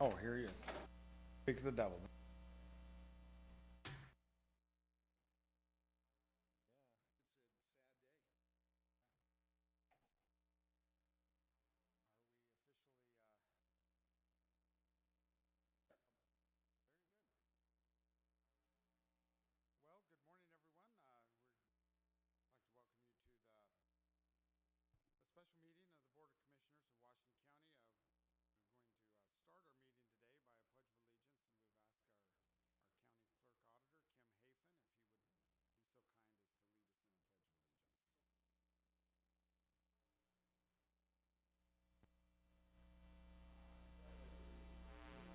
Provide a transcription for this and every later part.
Oh, here he is. Speak of the devil. Well, good morning, everyone. We'd like to welcome you to the special meeting of the Board of Commissioners of Washington County. We're going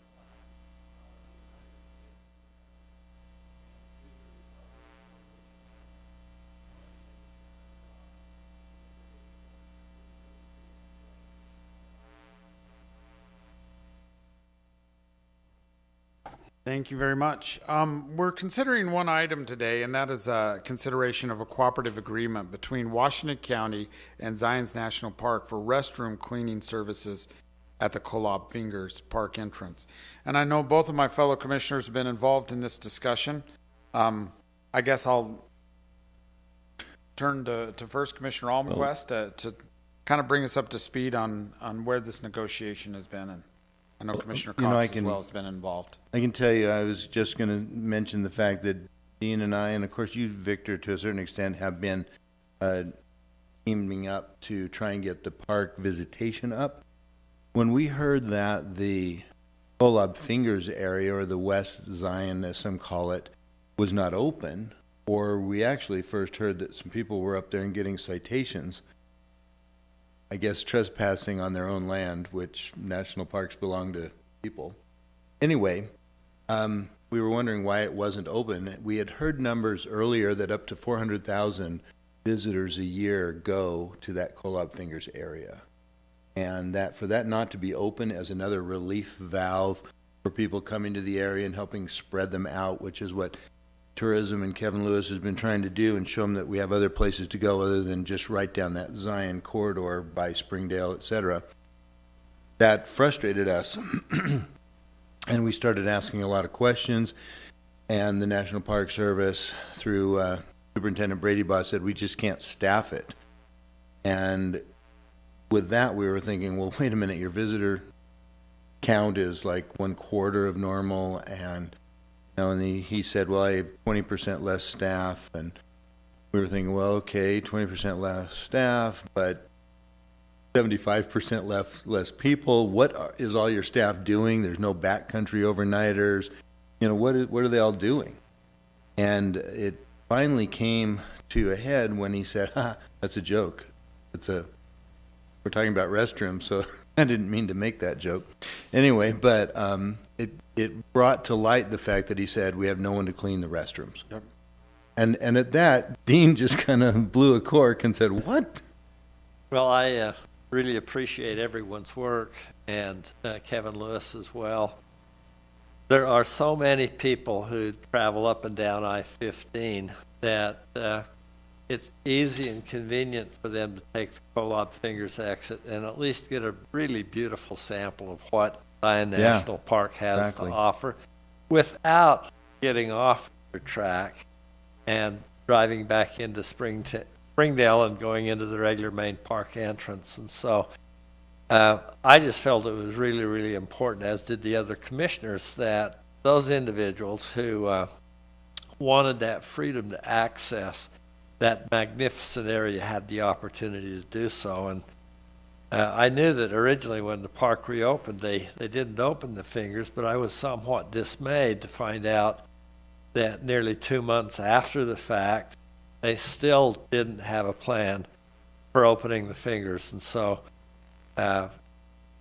to start our meeting today by a pledge of allegiance, and we've asked our county clerk auditor, Kim Hafen, if he would be so kind as to lead us in a pledge of allegiance. Thank you very much. We're considering one item today, and that is a consideration of a cooperative agreement between Washington County and Zions National Park for restroom cleaning services at the Kolob Fingers Park entrance. And I know both of my fellow commissioners have been involved in this discussion. I guess I'll turn to First Commissioner Almquist to kind of bring us up to speed on where this negotiation has been. And I know Commissioner Cox as well has been involved. I can tell you, I was just going to mention the fact that Dean and I, and of course you, Victor, to a certain extent, have been teaming up to try and get the park visitation up. When we heard that the Kolob Fingers area, or the West Zion, as some call it, was not open, or we actually first heard that some people were up there and getting citations, I guess trespassing on their own land, which national parks belong to people. Anyway, we were wondering why it wasn't open. We had heard numbers earlier that up to 400,000 visitors a year go to that Kolob Fingers area. And that for that not to be open as another relief valve for people coming to the area and helping spread them out, which is what tourism and Kevin Lewis has been trying to do, and show them that we have other places to go other than just right down that Zion corridor by Springdale, etc. That frustrated us. And we started asking a lot of questions, and the National Park Service, through Superintendent Brady Boss, said we just can't staff it. And with that, we were thinking, well, wait a minute, your visitor count is like 1/4 of normal, and and he said, well, I have 20% less staff, and we were thinking, well, okay, 20% less staff, but 75% less people. What is all your staff doing? There's no backcountry overnighters. What are they all doing? And it finally came to a head when he said, that's a joke. We're talking about restrooms, so I didn't mean to make that joke. Anyway, but it brought to light the fact that he said we have no one to clean the restrooms. Yep. And at that, Dean just kind of blew a cork and said, what? Well, I really appreciate everyone's work, and Kevin Lewis as well. There are so many people who travel up and down I-15 that it's easy and convenient for them to take the Kolob Fingers exit and at least get a really beautiful sample of what Zion National Park has to offer without getting off the track and driving back into Springdale and going into the regular main park entrance. And so I just felt it was really, really important, as did the other commissioners, that those individuals who wanted that freedom to access that magnificent area had the opportunity to do so. And I knew that originally when the park reopened, they didn't open the Fingers, but I was somewhat dismayed to find out that nearly 2 months after the fact, they still didn't have a plan for opening the Fingers. And so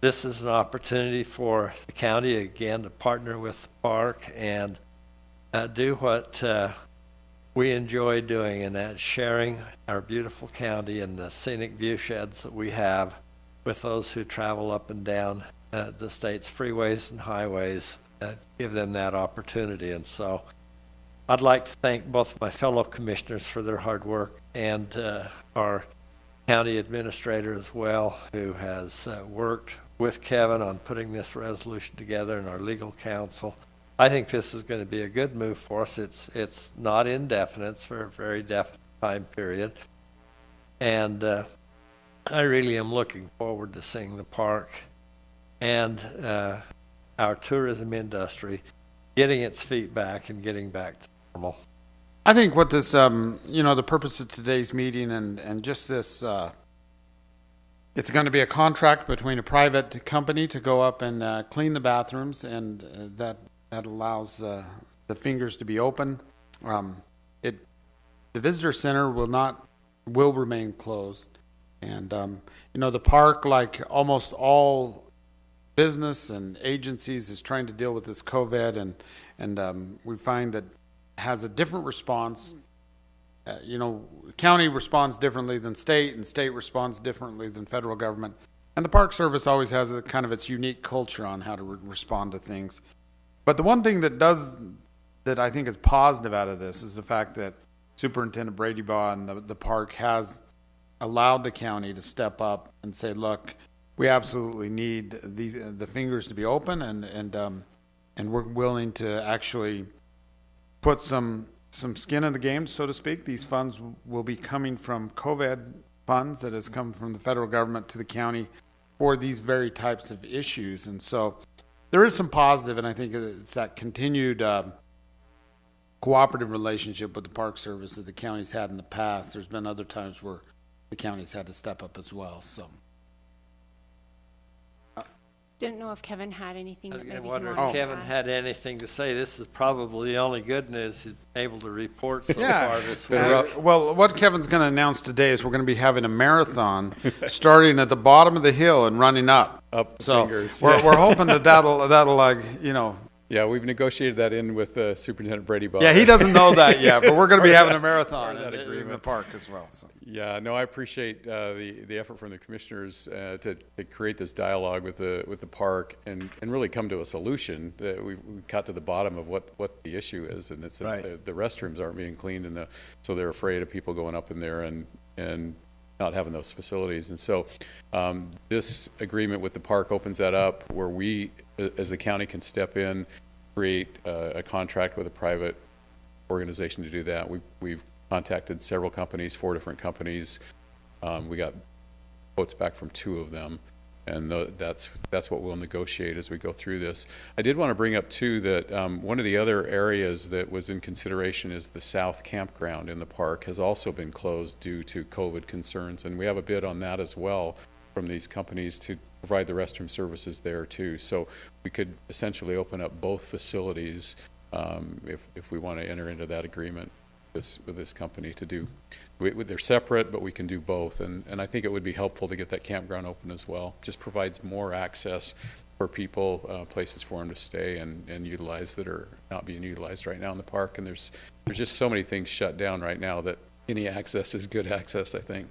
this is an opportunity for the county, again, to partner with the park and do what we enjoy doing, and that's sharing our beautiful county and the scenic view sheds that we have with those who travel up and down the state's freeways and highways, give them that opportunity. And so I'd like to thank both of my fellow commissioners for their hard work, and our county administrator as well, who has worked with Kevin on putting this resolution together and our legal counsel. I think this is going to be a good move for us. It's not indefinite. It's for a very definite time period. And I really am looking forward to seeing the park and our tourism industry getting its feet back and getting back to normal. I think what this, the purpose of today's meeting and just this, it's going to be a contract between a private company to go up and clean the bathrooms, and that allows the fingers to be open. The visitor center will remain closed, and the park, like almost all business and agencies, is trying to deal with this COVID, and we find that has a different response. County responds differently than state, and state responds differently than federal government. And the Park Service always has a kind of its unique culture on how to respond to things. But the one thing that I think is positive out of this is the fact that Superintendent Brady Baugh and the park has allowed the county to step up and say, look, we absolutely need the fingers to be open, and we're willing to actually put some skin in the game, so to speak. These funds will be coming from COVID funds that has come from the federal government to the county for these very types of issues. And so there is some positive, and I think it's that continued cooperative relationship with the Park Service that the county's had in the past. There's been other times where the county's had to step up as well. So didn't know if Kevin had anything that maybe I he wonder wanted if to Kevin add. had anything to say. This is probably the only good news he's able to report so Yeah. far this week. well, what Kevin's going to announce today is we're going to be having a marathon starting at the bottom of the hill and running up. Up the So fingers. we're hoping that'll Yeah, we've negotiated that in with Superintendent Brady Baugh. Yeah, he doesn't know that yet, but we're going to be having a marathon part of that in the agreement. park as well. So. Yeah, no, I appreciate the effort from the commissioners to create this dialogue with the park and really come to a solution. We've got to the bottom of what the issue is, and it's that Right. the restrooms aren't being cleaned, and so they're afraid of people going up in there and not having those facilities. And so this agreement with the park opens that up where we, as the county, can step in, create a contract with a private organization to do that. We've contacted several companies, 4 different companies. We got quotes back from 2 of them, and that's what we'll negotiate as we go through this. I did want to bring up too that one of the other areas that was in consideration is the south campground in the park has also been closed due to COVID concerns, and we have a bid on that as well from these companies to provide the restroom services there too. So we could essentially open up both facilities if we want to enter into that agreement with this company to do. They're separate, but we can do both, and I think it would be helpful to get that campground open as well. Just provides more access for people, places for them to stay and utilize that are not being utilized right now in the park. And there's just so many things shut down right now that any access is good access, I think.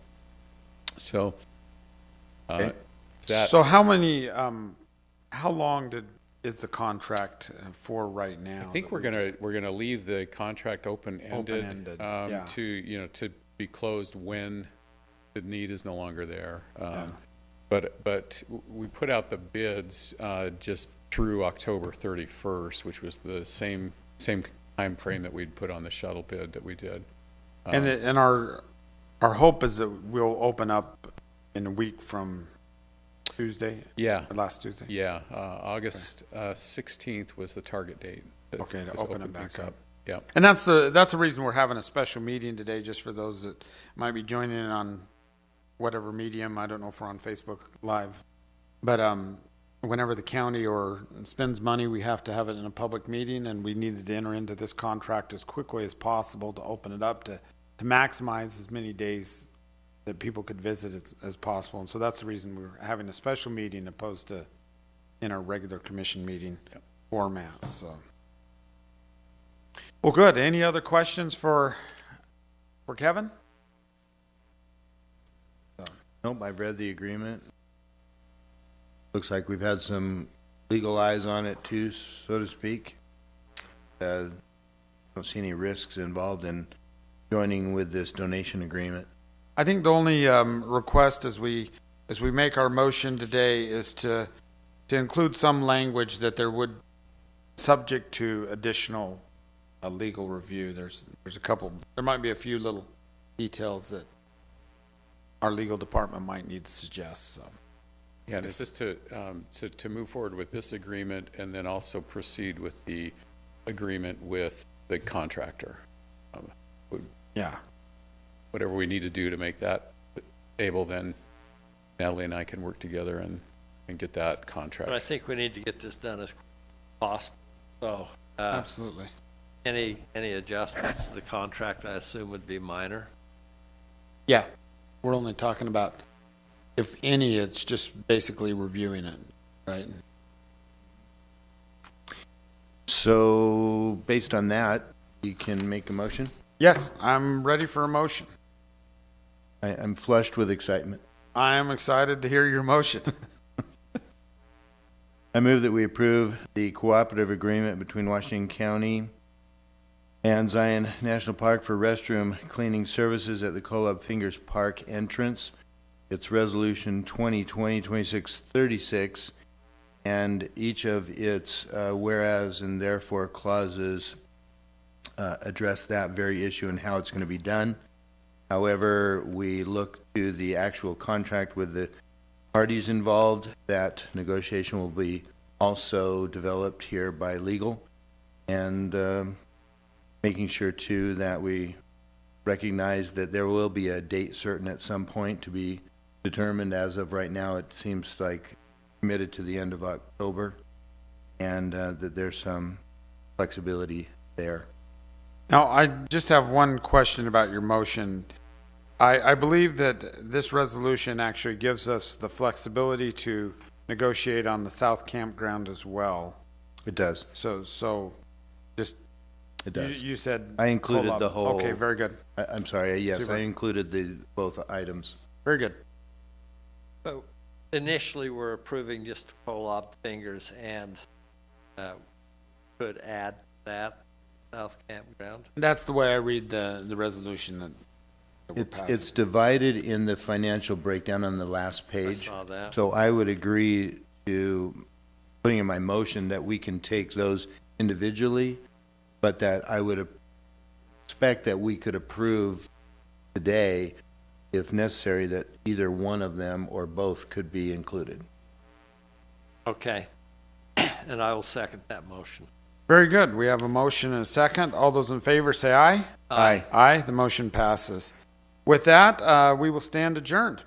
So that. So how long is the contract for right now? I think we're gonna leave the contract open-ended, Open-ended, yeah. to be closed when the need is no longer there. But we put out the bids just through October 31st, which was the same time frame that we'd put on the shuttle bid that we did. And our hope is that we'll open up in a week from Tuesday. Yeah. Last Tuesday. Yeah, August 16th was the target date. Okay, to open it back up. Yeah. And that's the reason we're having a special meeting today, just for those that might be joining in on whatever medium. I don't know if we're on Facebook Live, but whenever the county spends money, we have to have it in a public meeting, and we needed to enter into this contract as quickly as possible to open it up to maximize as many days that people could visit as possible. And so that's the reason we're having a special meeting opposed to in our regular commission meeting format. So, well, good. Any other questions for Kevin? Nope, I've read the agreement. Looks like we've had some legal eyes on it too, so to speak. Don't see any risks involved in joining with this donation agreement. I think the only request is we as we make our motion today, is to include some language that there would, subject to additional legal review. There's a couple, there might be a few little details that our legal department might need to suggest, so. Yeah, and it's just to move forward with this agreement and then also proceed with the agreement with the contractor. Yeah. Whatever we need to do to make that able, then Natalie and I can work together and get that contract. But I think we need to get this done as quick as possible. So, Absolutely. any adjustments to the contract, I assume, would be minor. Yeah. We're only talking about, if any, it's just basically reviewing it, right? So based on that, you can make a motion? Yes, I'm ready for a motion. I'm flushed with excitement. I am excited to hear your motion. I move that we approve the cooperative agreement between Washington County and Zion National Park for restroom cleaning services at the Kolob Fingers Park entrance. It's Resolution 2020-2636, and each of its whereas and therefore clauses address that very issue and how it's going to be done. However, we look to the actual contract with the parties involved. That negotiation will be also developed here by legal, and making sure too that we recognize that there will be a date certain at some point to be determined. As of right now, it seems like committed to the end of October, and that there's some flexibility there. Now, I just have one question about your motion. I believe that this resolution actually gives us the flexibility to negotiate on the south campground as well. It does. So just, It does. you said. I included Kolob. the whole. Okay, very good. I'm sorry. Yes, Super. I included both items. Very good. But initially, we're approving just Kolob Fingers and could add that South Campground. That's the way I read the resolution that we're passing. It's divided in the financial breakdown on the last I page. saw that. So I would agree to putting in my motion that we can take those individually, but that I would expect that we could approve today, if necessary, that either one of them or both could be included. Okay. And I will second that motion. Very good. We have a motion and a second. All those in favor say aye. Aye. Aye. The motion passes. With that, we will stand adjourned.